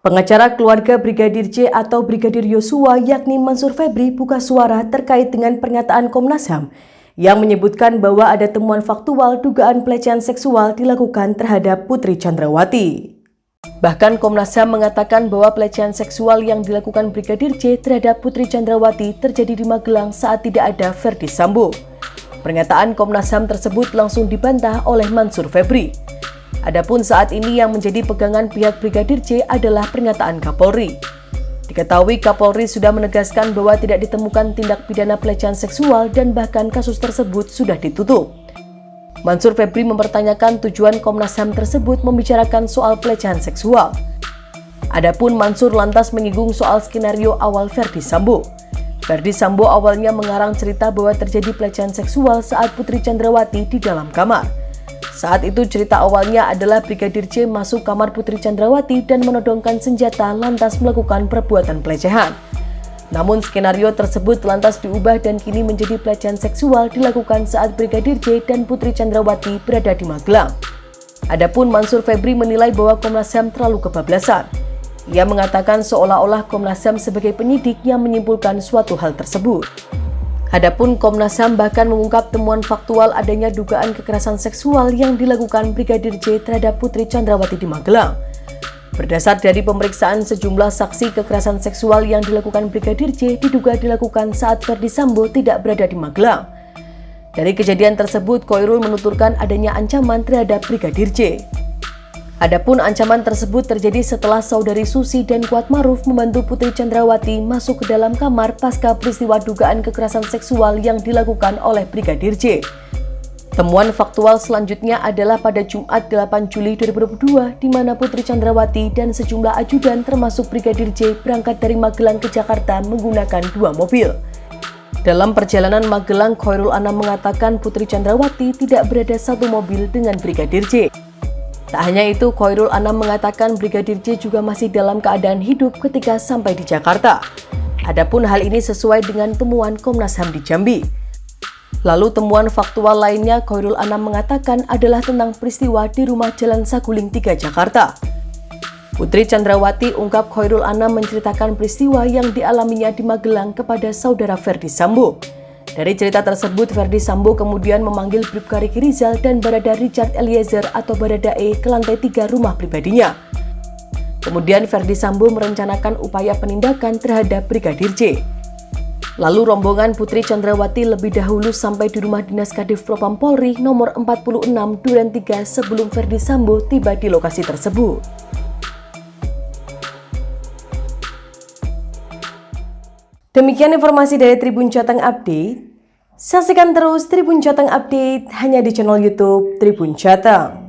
Pengacara keluarga Brigadir J atau Brigadir Yosua yakni Mansur Febri buka suara terkait dengan pernyataan Komnas HAM yang menyebutkan bahwa ada temuan faktual dugaan pelecehan seksual dilakukan terhadap Putri Chandrawati. Bahkan Komnas HAM mengatakan bahwa pelecehan seksual yang dilakukan Brigadir J terhadap Putri Chandrawati terjadi di Magelang saat tidak ada Verdi Sambo. Pernyataan Komnas HAM tersebut langsung dibantah oleh Mansur Febri. Adapun saat ini yang menjadi pegangan pihak Brigadir J adalah pernyataan Kapolri. Diketahui Kapolri sudah menegaskan bahwa tidak ditemukan tindak pidana pelecehan seksual dan bahkan kasus tersebut sudah ditutup. Mansur Febri mempertanyakan tujuan Komnas HAM tersebut membicarakan soal pelecehan seksual. Adapun Mansur lantas menyinggung soal skenario awal Verdi Sambo. Verdi Sambo awalnya mengarang cerita bahwa terjadi pelecehan seksual saat Putri Chandrawati di dalam kamar. Saat itu cerita awalnya adalah Brigadir J masuk kamar Putri Chandrawati dan menodongkan senjata lantas melakukan perbuatan pelecehan. Namun skenario tersebut lantas diubah dan kini menjadi pelecehan seksual dilakukan saat Brigadir J dan Putri Chandrawati berada di Magelang. Adapun Mansur Febri menilai bahwa Komnas HAM terlalu kebablasan. Ia mengatakan seolah-olah Komnas HAM sebagai penyidik yang menyimpulkan suatu hal tersebut. Adapun Komnas HAM bahkan mengungkap temuan faktual adanya dugaan kekerasan seksual yang dilakukan Brigadir J terhadap Putri Chandrawati di Magelang. Berdasar dari pemeriksaan sejumlah saksi, kekerasan seksual yang dilakukan Brigadir J diduga dilakukan saat Verdi Sambo tidak berada di Magelang. Dari kejadian tersebut, Khoirul menuturkan adanya ancaman terhadap Brigadir J. Adapun ancaman tersebut terjadi setelah saudari Susi dan Kuatmaruf membantu Putri Chandrawati masuk ke dalam kamar pasca peristiwa dugaan kekerasan seksual yang dilakukan oleh Brigadir J. Temuan faktual selanjutnya adalah pada Jumat 8 Juli 2022 di mana Putri Chandrawati dan sejumlah ajudan termasuk Brigadir J berangkat dari Magelang ke Jakarta menggunakan 2 mobil. Dalam perjalanan Magelang, Khoirul Anam mengatakan Putri Chandrawati tidak berada satu mobil dengan Brigadir J. Tak hanya itu, Khoirul Anam mengatakan Brigadir J juga masih dalam keadaan hidup ketika sampai di Jakarta. Adapun hal ini sesuai dengan temuan Komnas HAM di Jambi. Lalu temuan faktual lainnya Khoirul Anam mengatakan adalah tentang peristiwa di rumah Jalan Saguling 3 Jakarta. Putri Chandrawati ungkap Khoirul Anam menceritakan peristiwa yang dialaminya di Magelang kepada saudara Verdi Sambo. Dari cerita tersebut, Verdi Sambo kemudian memanggil Bribka Riki Rizal dan Barada Richard Eliezer atau Baradae ke lantai 3 rumah pribadinya. Kemudian Verdi Sambo merencanakan upaya penindakan terhadap Brigadir J. Lalu rombongan Putri Chandrawati lebih dahulu sampai di rumah dinas Kadif Propam Polri nomor 46 Duren 3 sebelum Verdi Sambo tiba di lokasi tersebut. Demikian informasi dari Tribun Jateng Update. Saksikan terus Tribun Jateng Update hanya di channel YouTube Tribun Jateng.